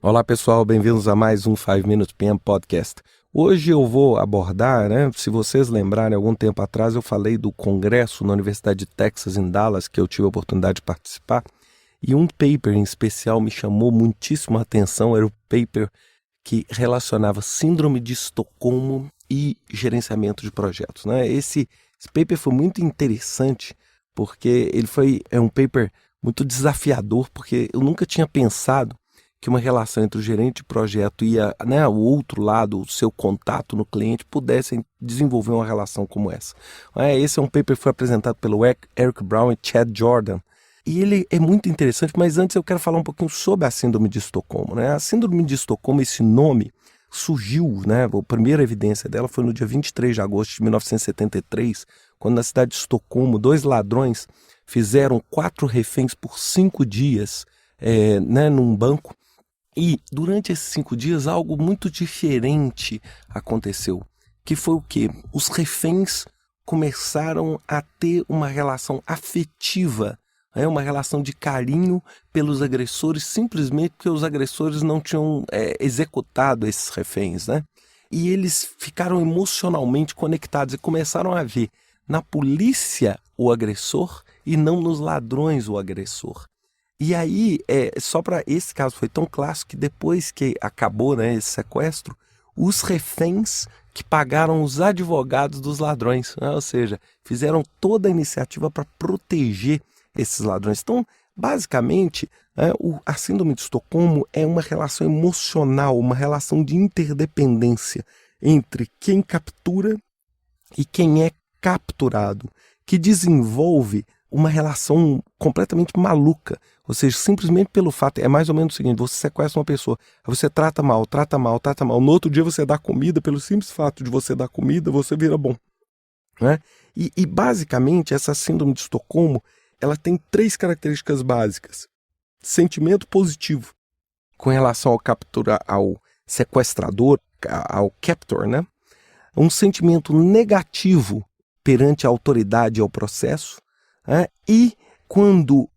Olá pessoal, bem-vindos a mais um 5 Minutes PM Podcast. Hoje eu vou abordar, se vocês lembrarem, algum tempo atrás eu falei do congresso na Universidade de Texas em Dallas, que eu tive a oportunidade de participar, e um paper em especial me chamou muitíssimo a atenção, era o paper que relacionava síndrome de Estocolmo e gerenciamento de projetos. Esse paper foi muito interessante, porque é um paper muito desafiador, porque eu nunca tinha pensado que uma relação entre o gerente de projeto e o outro lado, o seu contato no cliente, pudessem desenvolver uma relação como essa. Esse é um paper que foi apresentado pelo Eric Brown e Chad Jordan. E ele é muito interessante, mas antes eu quero falar um pouquinho sobre a Síndrome de Estocolmo. A Síndrome de Estocolmo, esse nome, surgiu, a primeira evidência dela foi no dia 23 de agosto de 1973, quando na cidade de Estocolmo, 2 ladrões fizeram 4 reféns por 5 dias num banco. E durante esses 5 dias algo muito diferente aconteceu, que foi o quê? Os reféns começaram a ter uma relação afetiva, uma relação de carinho pelos agressores, simplesmente porque os agressores não tinham executado esses reféns. E eles ficaram emocionalmente conectados e começaram a ver na polícia o agressor e não nos ladrões o agressor. E aí, só para esse caso foi tão clássico que depois que acabou esse sequestro, os reféns que pagaram os advogados dos ladrões, ou seja, fizeram toda a iniciativa para proteger esses ladrões. Então, basicamente, a Síndrome de Estocolmo é uma relação emocional, uma relação de interdependência entre quem captura e quem é capturado, que desenvolve uma relação completamente maluca, ou seja, simplesmente pelo fato, é mais ou menos o seguinte: você sequestra uma pessoa, você trata mal, no outro dia você dá comida, pelo simples fato de você dar comida, você vira bom. E basicamente essa síndrome de Estocolmo, ela tem 3 características básicas: sentimento positivo com relação ao sequestrador, ao captor, um sentimento negativo perante a autoridade e ao processo, e quando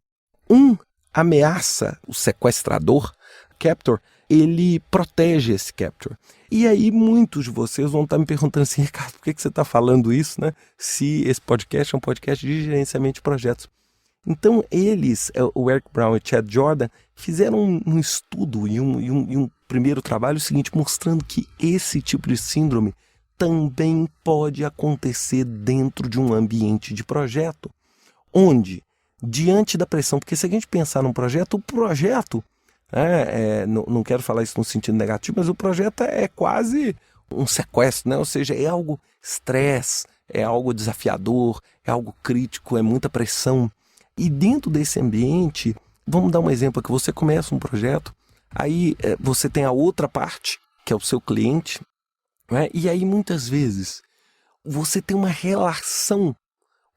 um ameaça o sequestrador, captor, ele protege esse captor. E aí muitos de vocês vão estar me perguntando assim: Ricardo, por que você está falando isso, se esse podcast é um podcast de gerenciamento de projetos? Então eles, o Eric Brown e Chad Jordan, fizeram um estudo e um primeiro trabalho seguinte, mostrando que esse tipo de síndrome também pode acontecer dentro de um ambiente de projeto, onde, diante da pressão, porque se a gente pensar num projeto, o projeto, não quero falar isso no sentido negativo, mas o projeto é quase um sequestro, ou seja, é algo estresse, é algo desafiador, é algo crítico, é muita pressão. E dentro desse ambiente, vamos dar um exemplo aqui: você começa um projeto, aí você tem a outra parte, que é o seu cliente, e aí muitas vezes você tem uma relação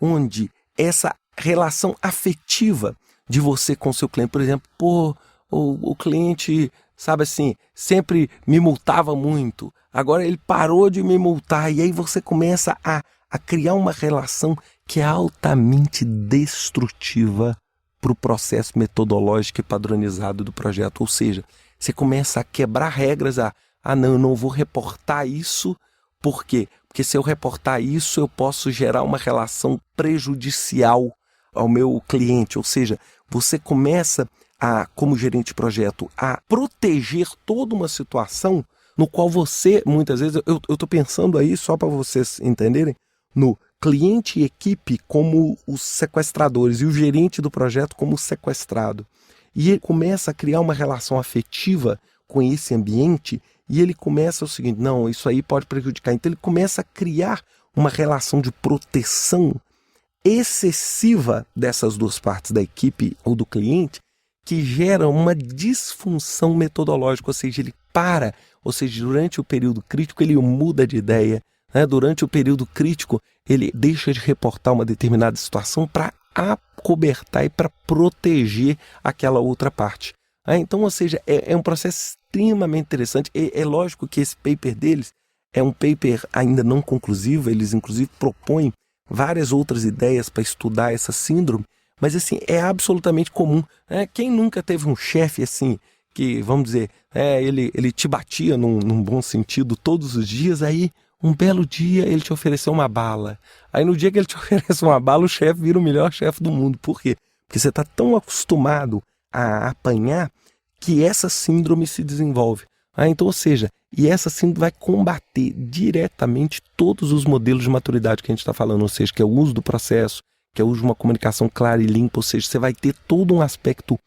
onde essa relação afetiva de você com o seu cliente, por exemplo, o cliente, sabe assim, sempre me multava muito, agora ele parou de me multar, e aí você começa a criar uma relação que é altamente destrutiva para o processo metodológico e padronizado do projeto. Ou seja, você começa a quebrar regras, não, eu não vou reportar isso. Por quê? Porque se eu reportar isso, eu posso gerar uma relação prejudicial ao meu cliente. Ou seja, você começa como gerente de projeto, a proteger toda uma situação no qual você, muitas vezes, eu estou pensando aí, só para vocês entenderem, no cliente e equipe como os sequestradores e o gerente do projeto como o sequestrado. E ele começa a criar uma relação afetiva com esse ambiente, e ele começa o seguinte: não, isso aí pode prejudicar. Então ele começa a criar uma relação de proteção excessiva dessas 2 partes, da equipe ou do cliente, que gera uma disfunção metodológica, ou seja, ele para, ou seja, durante o período crítico ele muda de ideia, durante o período crítico ele deixa de reportar uma determinada situação para acobertar e para proteger aquela outra parte. Então, ou seja, é um processo extremamente interessante. É lógico que esse paper deles é um paper ainda não conclusivo, eles inclusive propõem várias outras ideias para estudar essa síndrome, mas assim, é absolutamente comum. Quem nunca teve um chefe assim, que, vamos dizer, ele te batia num bom sentido todos os dias, aí um belo dia ele te ofereceu uma bala. Aí no dia que ele te oferece uma bala, o chefe vira o melhor chefe do mundo. Por quê? Porque você está tão acostumado a apanhar que essa síndrome se desenvolve. Então, ou seja, e essa síndrome vai combater diretamente todos os modelos de maturidade que a gente está falando, ou seja, que é o uso do processo, que é o uso de uma comunicação clara e limpa, ou seja, você vai ter todo um aspecto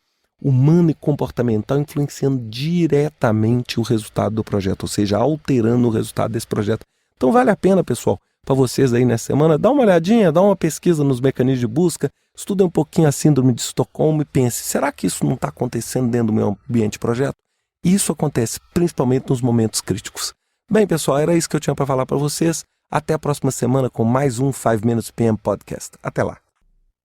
humano e comportamental influenciando diretamente o resultado do projeto, ou seja, alterando o resultado desse projeto. Então vale a pena, pessoal, para vocês aí nessa semana, dá uma olhadinha, dá uma pesquisa nos mecanismos de busca, estuda um pouquinho a síndrome de Estocolmo e pense, será que isso não está acontecendo dentro do meu ambiente de projeto? Isso acontece principalmente nos momentos críticos. Bem, pessoal, era isso que eu tinha para falar para vocês. Até a próxima semana com mais um 5 Minutes PM Podcast. Até lá.